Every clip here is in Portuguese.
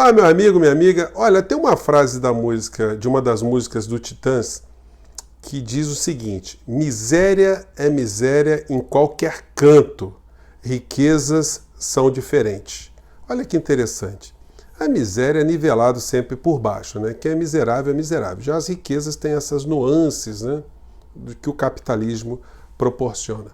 Olá, meu amigo, minha amiga. Olha, tem uma frase da música, de uma das músicas do Titãs, que diz o seguinte: miséria é miséria em qualquer canto, riquezas são diferentes. Olha que interessante. A miséria é nivelada sempre por baixo, né? Quem é miserável é miserável. Já as riquezas têm essas nuances, né, do que o capitalismo proporciona.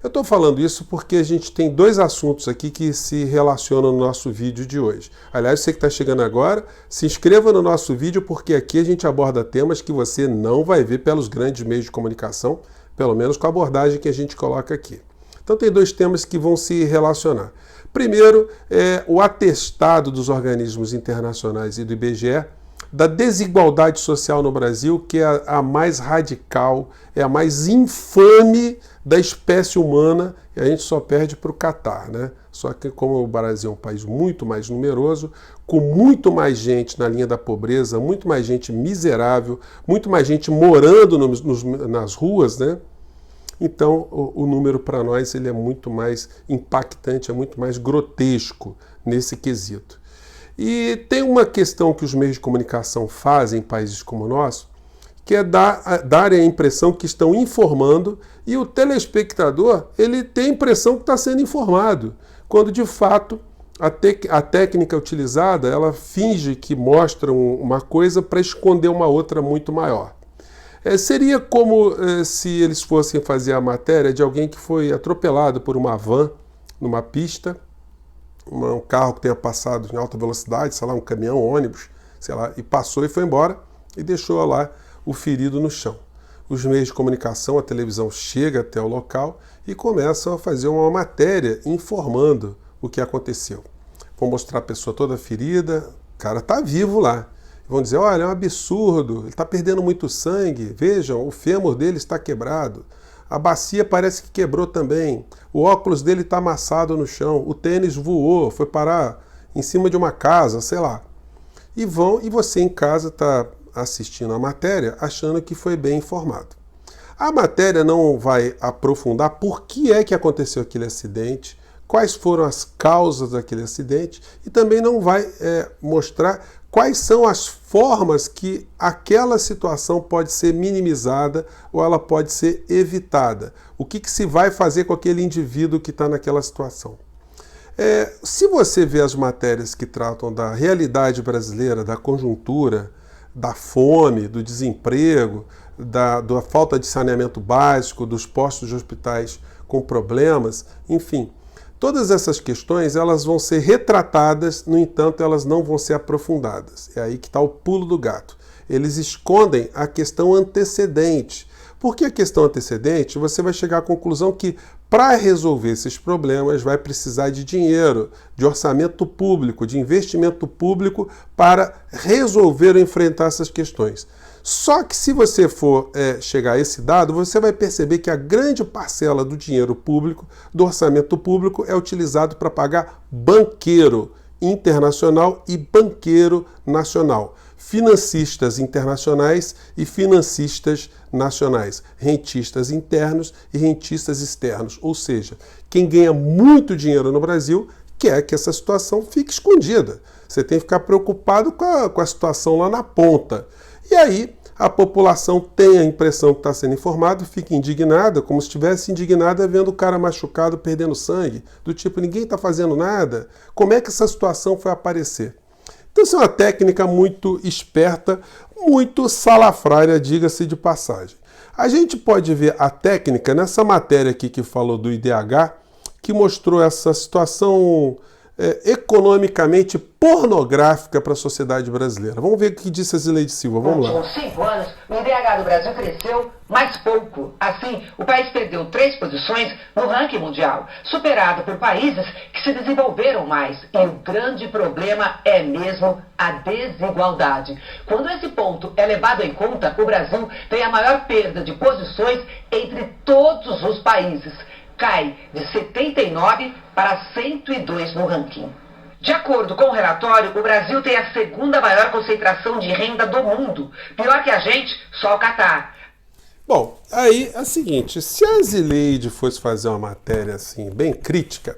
Eu estou falando isso porque a gente tem dois assuntos aqui que se relacionam no nosso vídeo de hoje. Aliás, você que está chegando agora, se inscreva no nosso vídeo porque aqui a gente aborda temas que você não vai ver pelos grandes meios de comunicação, pelo menos com a abordagem que a gente coloca aqui. Então tem dois temas que vão se relacionar. Primeiro é o atestado dos organismos internacionais e do IBGE da desigualdade social no Brasil, que é a mais radical, é a mais infame da espécie humana, e a gente só perde para o Catar, né? Só que como o Brasil é um país muito mais numeroso, com muito mais gente na linha da pobreza, muito mais gente miserável, muito mais gente morando nas ruas, né? Então o número para nós ele é muito mais impactante, é muito mais grotesco nesse quesito. E tem uma questão que os meios de comunicação fazem em países como o nosso, que é darem a impressão que estão informando e o telespectador ele tem a impressão que está sendo informado, quando de fato a técnica utilizada ela finge que mostra uma coisa para esconder uma outra muito maior. Seria como se eles fossem fazer a matéria de alguém que foi atropelado por uma van numa pista, um carro que tenha passado em alta velocidade, sei lá, um caminhão, um ônibus, sei lá, e passou e foi embora e deixou lá o ferido no chão. Os meios de comunicação, a televisão chega até o local e começam a fazer uma matéria informando o que aconteceu. Vão mostrar a pessoa toda ferida, o cara está vivo lá. Vão dizer, olha, é um absurdo, ele está perdendo muito sangue, vejam, o fêmur dele está quebrado. A bacia parece que quebrou também. O óculos dele está amassado no chão. O tênis voou, foi parar em cima de uma casa, sei lá. E você em casa está assistindo a matéria achando que foi bem informado. A matéria não vai aprofundar por que é que aconteceu aquele acidente, quais foram as causas daquele acidente e também não vai mostrar quais são as formas que aquela situação pode ser minimizada ou ela pode ser evitada. O que se vai fazer com aquele indivíduo que está naquela situação. Se você vê as matérias que tratam da realidade brasileira, da conjuntura, da fome, do desemprego, da falta de saneamento básico, dos postos de hospitais com problemas, enfim, todas essas questões elas vão ser retratadas, no entanto, elas não vão ser aprofundadas. É aí que está o pulo do gato. Eles escondem a questão antecedente. Por que a questão antecedente? Você vai chegar à conclusão que para resolver esses problemas vai precisar de dinheiro, de orçamento público, de investimento público para resolver ou enfrentar essas questões. Só que se você for chegar a esse dado, você vai perceber que a grande parcela do dinheiro público, do orçamento público, é utilizado para pagar banqueiro internacional e banqueiro nacional, financistas internacionais e financistas nacionais, rentistas internos e rentistas externos. Ou seja, quem ganha muito dinheiro no Brasil quer que essa situação fique escondida. Você tem que ficar preocupado com a situação lá na ponta. E aí a população tem a impressão que está sendo informada, fica indignada, como se estivesse indignada vendo o cara machucado perdendo sangue, do tipo, ninguém está fazendo nada. Como é que essa situação foi aparecer? Então isso é uma técnica muito esperta, muito salafrária, diga-se de passagem. A gente pode ver a técnica nessa matéria aqui que falou do IDH, que mostrou essa situação economicamente pornográfica para a sociedade brasileira. Vamos ver o que disse a Zileide Silva. Vamos lá. Com 5 anos, o IDH do Brasil cresceu mais pouco. Assim, o país perdeu 3 posições no ranking mundial, superado por países que se desenvolveram mais. E o grande problema é mesmo a desigualdade. Quando esse ponto é levado em conta, o Brasil tem a maior perda de posições entre todos os países. Cai de 79 para 102 no ranking. De acordo com o relatório, o Brasil tem a segunda maior concentração de renda do mundo. Pior que a gente, só o Catar. Bom, aí é o seguinte, se a Zileide fosse fazer uma matéria assim, bem crítica,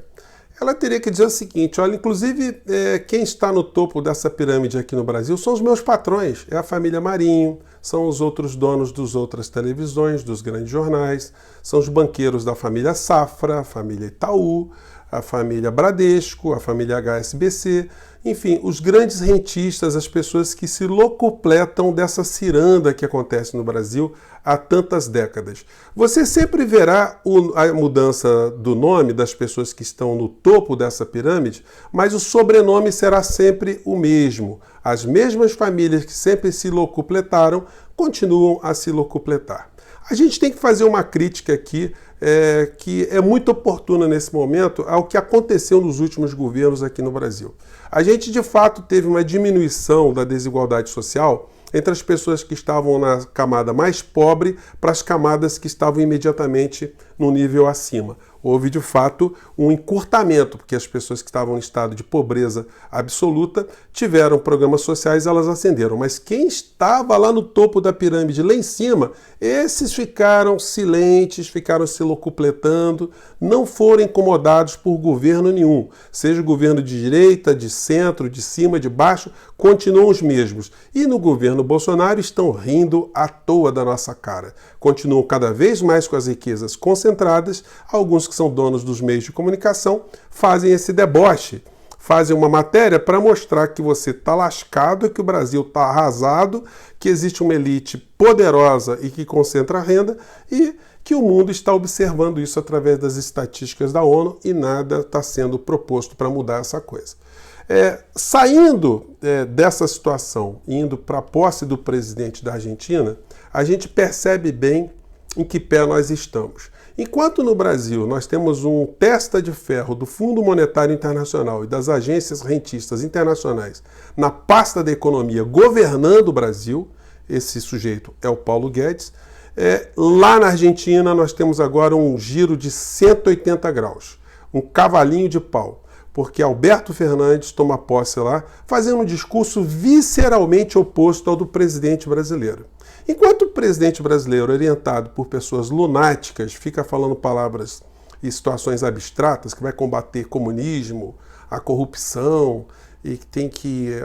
ela teria que dizer o seguinte: olha, inclusive quem está no topo dessa pirâmide aqui no Brasil são os meus patrões, é a família Marinho, são os outros donos das outras televisões, dos grandes jornais, são os banqueiros da família Safra, a família Itaú, a família Bradesco, a família HSBC, enfim, os grandes rentistas, as pessoas que se locupletam dessa ciranda que acontece no Brasil há tantas décadas. Você sempre verá a mudança do nome das pessoas que estão no topo dessa pirâmide, mas o sobrenome será sempre o mesmo. As mesmas famílias que sempre se locupletaram continuam a se locupletar. A gente tem que fazer uma crítica aqui que é muito oportuna nesse momento ao que aconteceu nos últimos governos aqui no Brasil. A gente, de fato, teve uma diminuição da desigualdade social entre as pessoas que estavam na camada mais pobre para as camadas que estavam imediatamente no nível acima. Houve, de fato, um encurtamento, porque as pessoas que estavam em estado de pobreza absoluta tiveram programas sociais, elas ascenderam. Mas quem estava lá no topo da pirâmide, lá em cima, esses ficaram silentes, ficaram se locupletando, não foram incomodados por governo nenhum. Seja o governo de direita, de centro, de cima, de baixo, continuam os mesmos. E no governo Bolsonaro estão rindo à toa da nossa cara. Continuam cada vez mais com as riquezas concentradas, alguns que são donos dos meios de comunicação fazem esse deboche, fazem uma matéria para mostrar que você está lascado, que o Brasil está arrasado, que existe uma elite poderosa e que concentra a renda e que o mundo está observando isso através das estatísticas da ONU e nada está sendo proposto para mudar essa coisa. Saindo dessa situação, indo para a posse do presidente da Argentina, a gente percebe bem em que pé nós estamos. Enquanto no Brasil nós temos um testa de ferro do Fundo Monetário Internacional e das agências rentistas internacionais na pasta da economia governando o Brasil, esse sujeito é o Paulo Guedes, lá na Argentina nós temos agora um giro de 180 graus, um cavalinho de pau, porque Alberto Fernandes toma posse lá, fazendo um discurso visceralmente oposto ao do presidente brasileiro. Enquanto o presidente brasileiro, orientado por pessoas lunáticas, fica falando palavras e situações abstratas, que vai combater comunismo, a corrupção, e que tem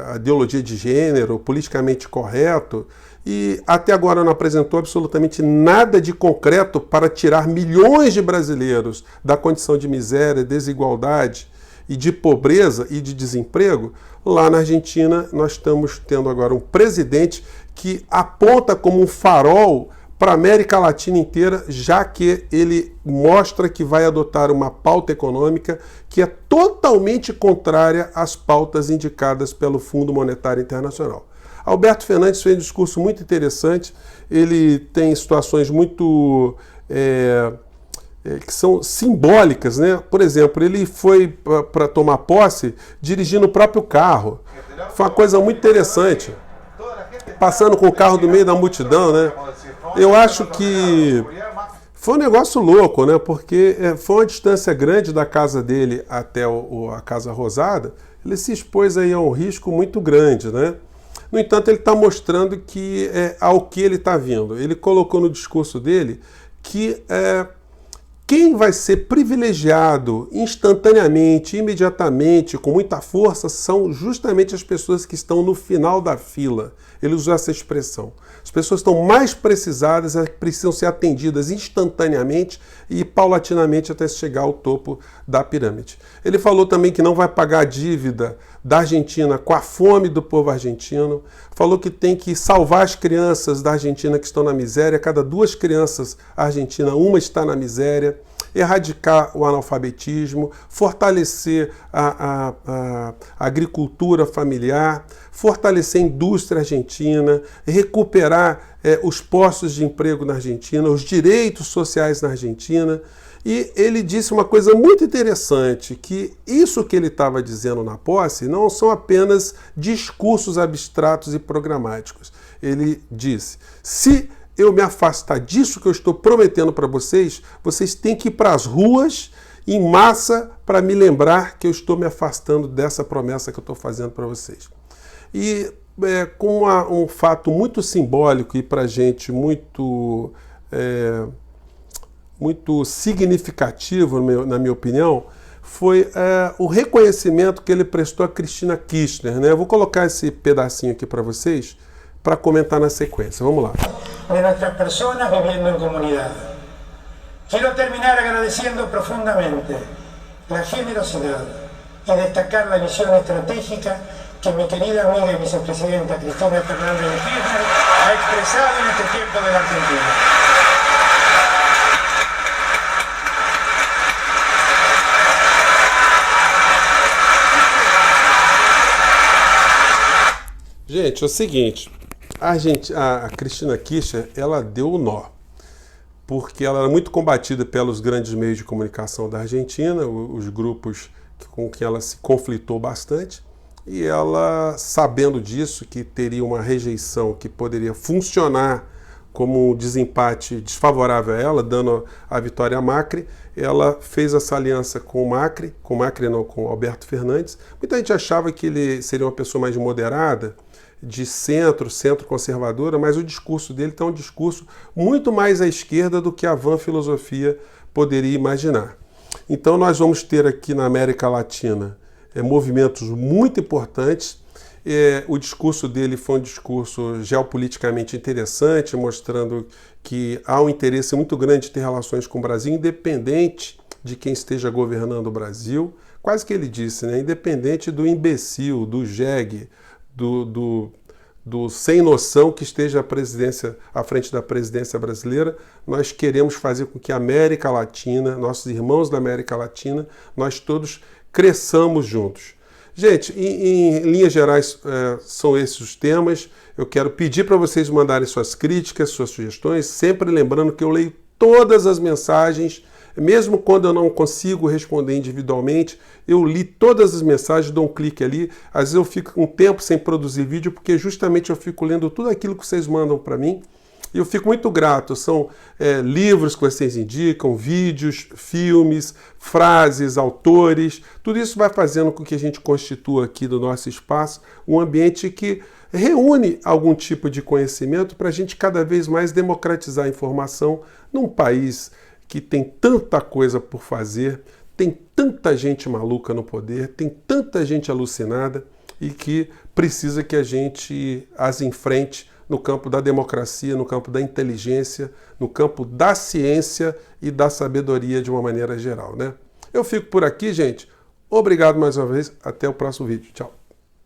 a ideologia de gênero, politicamente correto, e até agora não apresentou absolutamente nada de concreto para tirar milhões de brasileiros da condição de miséria, desigualdade e de pobreza e de desemprego, lá na Argentina nós estamos tendo agora um presidente que aponta como um farol para a América Latina inteira, já que ele mostra que vai adotar uma pauta econômica que é totalmente contrária às pautas indicadas pelo Fundo Monetário Internacional. Alberto Fernandes fez um discurso muito interessante, ele tem situações muito que são simbólicas, né? Por exemplo, ele foi para tomar posse dirigindo o próprio carro. Foi uma coisa muito interessante. Passando com o carro do meio da multidão, né? Eu acho que foi um negócio louco, né? Porque foi uma distância grande da casa dele até a Casa Rosada. Ele se expôs aí a um risco muito grande, né? No entanto, ele está mostrando que ao que ele está vindo. Ele colocou no discurso dele que quem vai ser privilegiado instantaneamente, imediatamente, com muita força, são justamente as pessoas que estão no final da fila. Ele usou essa expressão. As pessoas estão mais precisadas, precisam ser atendidas instantaneamente e paulatinamente até chegar ao topo da pirâmide. Ele falou também que não vai pagar a dívida da Argentina com a fome do povo argentino. Falou que tem que salvar as crianças da Argentina que estão na miséria. Cada 2 crianças argentinas, uma está na miséria. Erradicar o analfabetismo, fortalecer a agricultura familiar, fortalecer a indústria argentina, recuperar os postos de emprego na Argentina, os direitos sociais na Argentina. E ele disse uma coisa muito interessante, que isso que ele estava dizendo na posse não são apenas discursos abstratos e programáticos. Ele disse, se eu me afastar disso que eu estou prometendo para vocês, vocês têm que ir para as ruas em massa para me lembrar que eu estou me afastando dessa promessa que eu estou fazendo para vocês. E com um fato muito simbólico e para a gente muito significativo, na minha opinião, foi o reconhecimento que ele prestou a Cristina Kirchner, né? Eu vou colocar esse pedacinho aqui para vocês, para comentar na sequência. Vamos lá. De nossas pessoas vivendo em comunidade. Quero terminar agradecendo profundamente a generosidade e destacar a visão estratégica que minha querida amiga e vicepresidenta Cristina Fernández de Kirchner ha expresado neste tempo de la Argentina. Gente, é o seguinte, a Cristina Kirchner, ela deu o nó, porque ela era muito combatida pelos grandes meios de comunicação da Argentina, os grupos com que ela se conflitou bastante, e ela, sabendo disso, que teria uma rejeição que poderia funcionar como um desempate desfavorável a ela, dando a vitória a Macri, ela fez essa aliança com o Macri não, com Alberto Fernandes. Muita gente achava que ele seria uma pessoa mais moderada, de centro conservadora, mas o discurso dele está um discurso muito mais à esquerda do que a vã filosofia poderia imaginar. Então nós vamos ter aqui na América Latina movimentos muito importantes. O discurso dele foi um discurso geopoliticamente interessante, mostrando que há um interesse muito grande de ter relações com o Brasil, independente de quem esteja governando o Brasil. Quase que ele disse, né? Independente do imbecil, do jegue, do sem noção que esteja à frente da presidência brasileira, nós queremos fazer com que a América Latina, nossos irmãos da América Latina, nós todos cresçamos juntos. Gente, em linhas gerais, são esses os temas. Eu quero pedir para vocês mandarem suas críticas, suas sugestões, sempre lembrando que eu leio todas as mensagens, mesmo quando eu não consigo responder individualmente, eu li todas as mensagens, dou um clique ali. Às vezes eu fico um tempo sem produzir vídeo, porque justamente eu fico lendo tudo aquilo que vocês mandam para mim. E eu fico muito grato. São livros que vocês indicam, vídeos, filmes, frases, autores. Tudo isso vai fazendo com que a gente constitua aqui do nosso espaço um ambiente que reúne algum tipo de conhecimento para a gente cada vez mais democratizar a informação num país que tem tanta coisa por fazer, tem tanta gente maluca no poder, tem tanta gente alucinada e que precisa que a gente as enfrente no campo da democracia, no campo da inteligência, no campo da ciência e da sabedoria de uma maneira geral, né? Eu fico por aqui, gente. Obrigado mais uma vez. Até o próximo vídeo. Tchau.